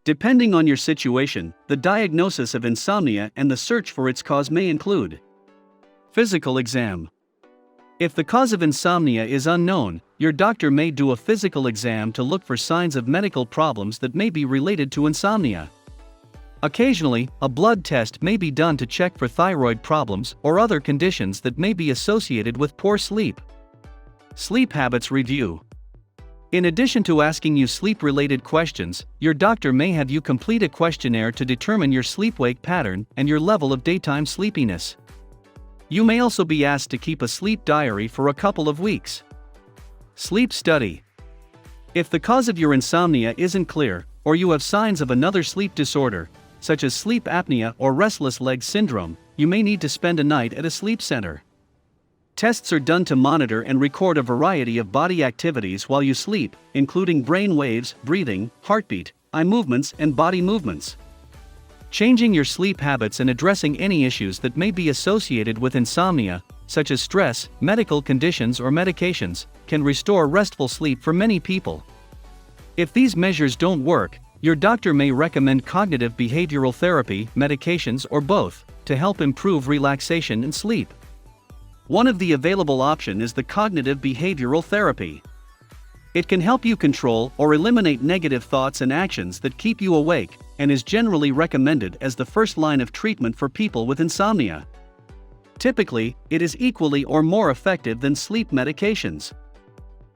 Depending on your situation, the diagnosis of insomnia and the search for its cause may include physical exam. If the cause of insomnia is unknown, your doctor may do a physical exam to look for signs of medical problems that may be related to insomnia. Occasionally, a blood test may be done to check for thyroid problems or other conditions that may be associated with poor sleep. Sleep habits review. In addition to asking you sleep-related questions, your doctor may have you complete a questionnaire to determine your sleep-wake pattern and your level of daytime sleepiness. You may also be asked to keep a sleep diary for a couple of weeks. Sleep study. If the cause of your insomnia isn't clear, or you have signs of another sleep disorder, such as sleep apnea or restless leg syndrome, you may need to spend a night at a sleep center. Tests are done to monitor and record a variety of body activities while you sleep, including brain waves, breathing, heartbeat, eye movements, and body movements. Changing your sleep habits and addressing any issues that may be associated with insomnia, such as stress, medical conditions, or medications, can restore restful sleep for many people. If these measures don't work, your doctor may recommend cognitive behavioral therapy, medications, or both, to help improve relaxation and sleep. One of the available options is the cognitive behavioral therapy. It can help you control or eliminate negative thoughts and actions that keep you awake, and is generally recommended as the first line of treatment for people with insomnia. Typically, it is equally or more effective than sleep medications.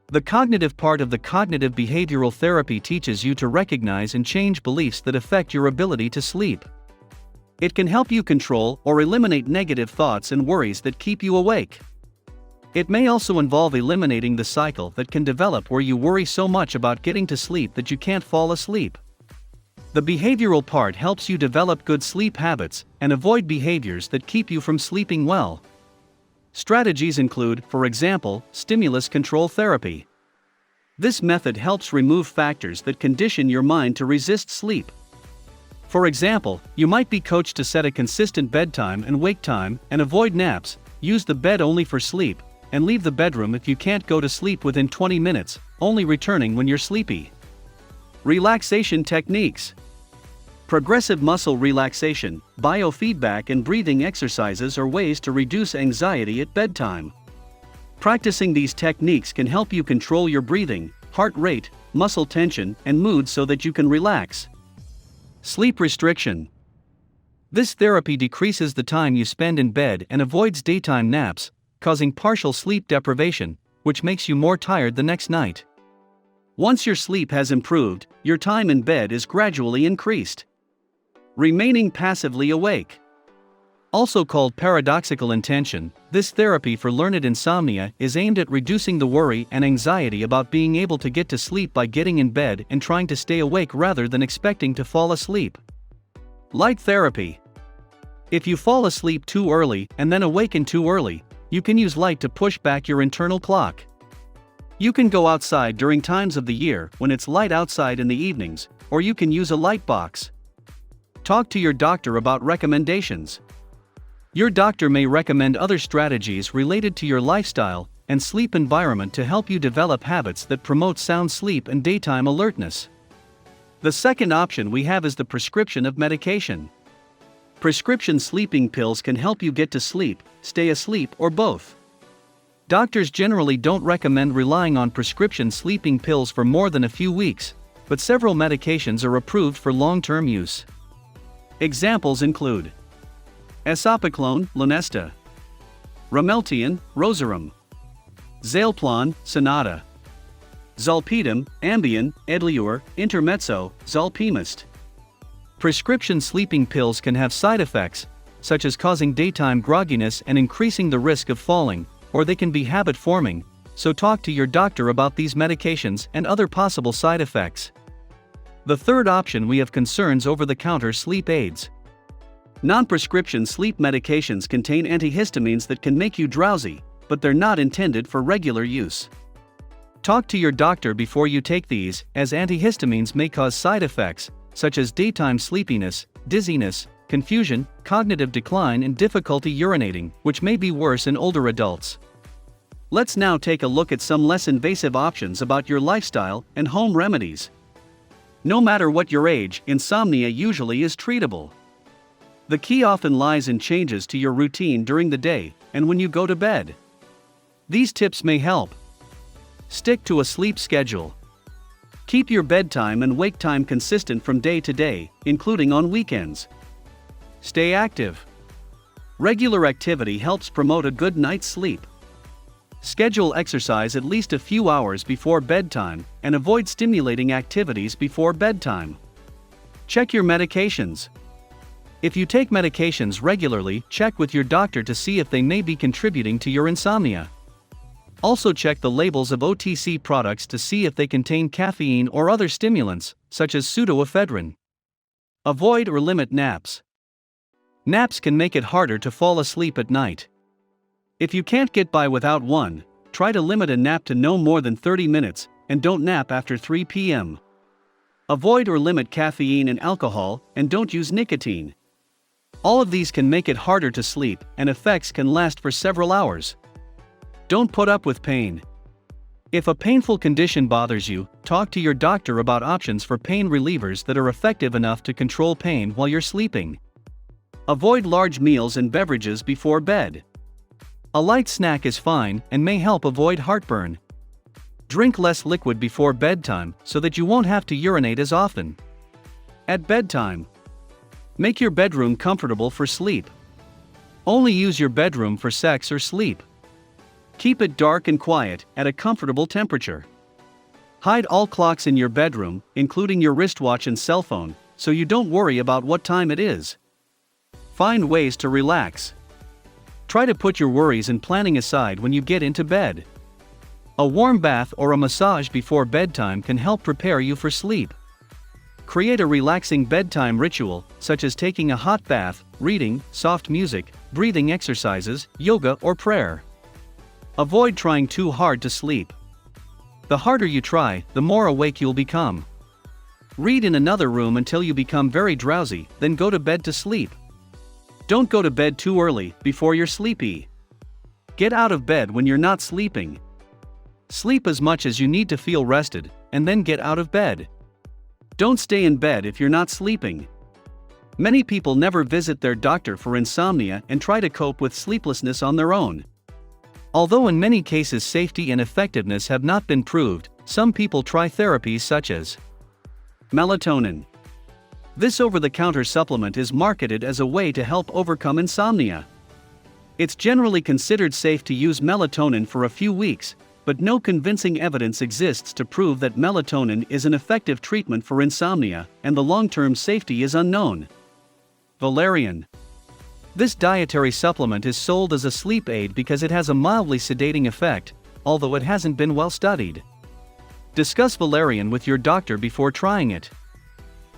The cognitive part of the cognitive behavioral therapy teaches you to recognize and change beliefs that affect your ability to sleep. It can help you control or eliminate negative thoughts and worries that keep you awake. It may also involve eliminating the cycle that can develop where you worry so much about getting to sleep that you can't fall asleep. The behavioral part helps you develop good sleep habits and avoid behaviors that keep you from sleeping well. Strategies include, for example, stimulus control therapy. This method helps remove factors that condition your mind to resist sleep. For example, you might be coached to set a consistent bedtime and wake time and avoid naps, use the bed only for sleep, and leave the bedroom if you can't go to sleep within 20 minutes, only returning when you're sleepy. Relaxation techniques. Progressive muscle relaxation, biofeedback, and breathing exercises are ways to reduce anxiety at bedtime. Practicing these techniques can help you control your breathing, heart rate, muscle tension, and mood so that you can relax. Sleep restriction. This therapy decreases the time you spend in bed and avoids daytime naps, causing partial sleep deprivation, which makes you more tired the next night. Once your sleep has improved, your time in bed is gradually increased. Remaining passively awake. Also called paradoxical intention, this therapy for learned insomnia is aimed at reducing the worry and anxiety about being able to get to sleep by getting in bed and trying to stay awake rather than expecting to fall asleep. Light therapy. If you fall asleep too early and then awaken too early, you can use light to push back your internal clock. You can go outside during times of the year when it's light outside in the evenings, or you can use a light box. Talk to your doctor about recommendations. Your doctor may recommend other strategies related to your lifestyle and sleep environment to help you develop habits that promote sound sleep and daytime alertness. The second option we have is the prescription of medication. Prescription sleeping pills can help you get to sleep, stay asleep, or both. Doctors generally don't recommend relying on prescription sleeping pills for more than a few weeks, but several medications are approved for long-term use. Examples include Esopiclone, Lunesta; Ramelteon, Rosarum; Zaleplon, Sonata; Zolpidem, Ambien, Edliur, Intermezzo, Zolpimist. Prescription sleeping pills can have side effects, such as causing daytime grogginess and increasing the risk of falling, or they can be habit-forming, so talk to your doctor about these medications and other possible side effects. The third option, we have concerns over-the-counter sleep aids. Non-prescription sleep medications contain antihistamines that can make you drowsy, but they're not intended for regular use. Talk to your doctor before you take these, as antihistamines may cause side effects, such as daytime sleepiness, dizziness, confusion, cognitive decline, and difficulty urinating, which may be worse in older adults. Let's now take a look at some less invasive options about your lifestyle and home remedies. No matter what your age, insomnia usually is treatable. The key often lies in changes to your routine during the day and when you go to bed. These tips may help. Stick to a sleep schedule. Keep your bedtime and wake time consistent from day to day, including on weekends. Stay active. Regular activity helps promote a good night's sleep. Schedule exercise at least a few hours before bedtime and avoid stimulating activities before bedtime. Check your medications. If you take medications regularly, check with your doctor to see if they may be contributing to your insomnia. Also check the labels of OTC products to see if they contain caffeine or other stimulants, such as pseudoephedrine. Avoid or limit naps. Naps can make it harder to fall asleep at night. If you can't get by without one, try to limit a nap to no more than 30 minutes, and don't nap after 3 p.m. Avoid or limit caffeine and alcohol, and don't use nicotine. All of these can make it harder to sleep, and effects can last for several hours. Don't put up with pain. If a painful condition bothers you, talk to your doctor about options for pain relievers that are effective enough to control pain while you're sleeping. Avoid large meals and beverages before bed. A light snack is fine and may help avoid heartburn. Drink less liquid before bedtime so that you won't have to urinate as often. At bedtime, make your bedroom comfortable for sleep. Only use your bedroom for sex or sleep. Keep it dark and quiet, at a comfortable temperature. Hide all clocks in your bedroom, including your wristwatch and cell phone, so you don't worry about what time it is. Find ways to relax. Try to put your worries and planning aside when you get into bed. A warm bath or a massage before bedtime can help prepare you for sleep. Create a relaxing bedtime ritual, such as taking a hot bath, reading, soft music, breathing exercises, yoga, or prayer. Avoid trying too hard to sleep. The harder you try, the more awake you'll become. Read in another room until you become very drowsy, then go to bed to sleep. Don't go to bed too early, before you're sleepy. Get out of bed when you're not sleeping. Sleep as much as you need to feel rested, and then get out of bed. Don't stay in bed if you're not sleeping. Many people never visit their doctor for insomnia and try to cope with sleeplessness on their own. Although in many cases safety and effectiveness have not been proved, some people try therapies such as melatonin. This over-the-counter supplement is marketed as a way to help overcome insomnia. It's generally considered safe to use melatonin for a few weeks, but no convincing evidence exists to prove that melatonin is an effective treatment for insomnia, and the long-term safety is unknown. Valerian. This dietary supplement is sold as a sleep aid because it has a mildly sedating effect, although it hasn't been well studied. Discuss valerian with your doctor before trying it.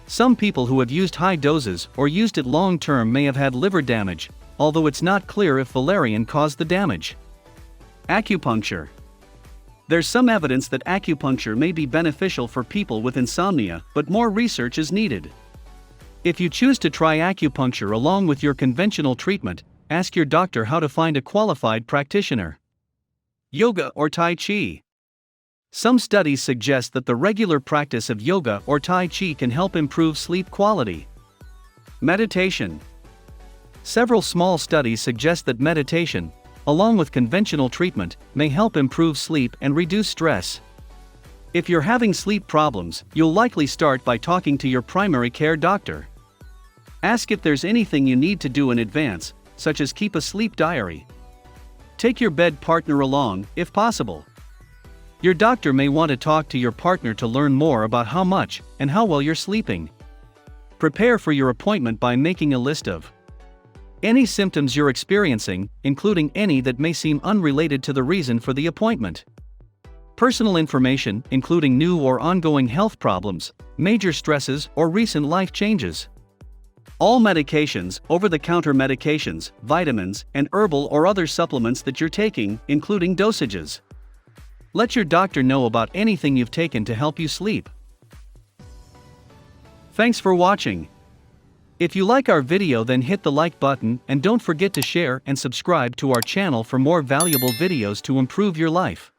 Some people who have used high doses or used it long-term may have had liver damage, although it's not clear if valerian caused the damage. Acupuncture. There's some evidence that acupuncture may be beneficial for people with insomnia, but more research is needed. If you choose to try acupuncture along with your conventional treatment, ask your doctor how to find a qualified practitioner. Yoga or Tai Chi. Some studies suggest that the regular practice of yoga or Tai Chi can help improve sleep quality. Meditation. Several small studies suggest that meditation, along with conventional treatment, may help improve sleep and reduce stress. If you're having sleep problems, you'll likely start by talking to your primary care doctor. Ask if there's anything you need to do in advance, such as keep a sleep diary. Take your bed partner along, if possible. Your doctor may want to talk to your partner to learn more about how much and how well you're sleeping. Prepare for your appointment by making a list of any symptoms you're experiencing, including any that may seem unrelated to the reason for the appointment. Personal information, including new or ongoing health problems, major stresses, or recent life changes. All medications, over-the-counter medications, vitamins, and herbal or other supplements that you're taking, including dosages. Let your doctor know about anything you've taken to help you sleep. Thanks for watching. If you like our video, then hit the like button and don't forget to share and subscribe to our channel for more valuable videos to improve your life.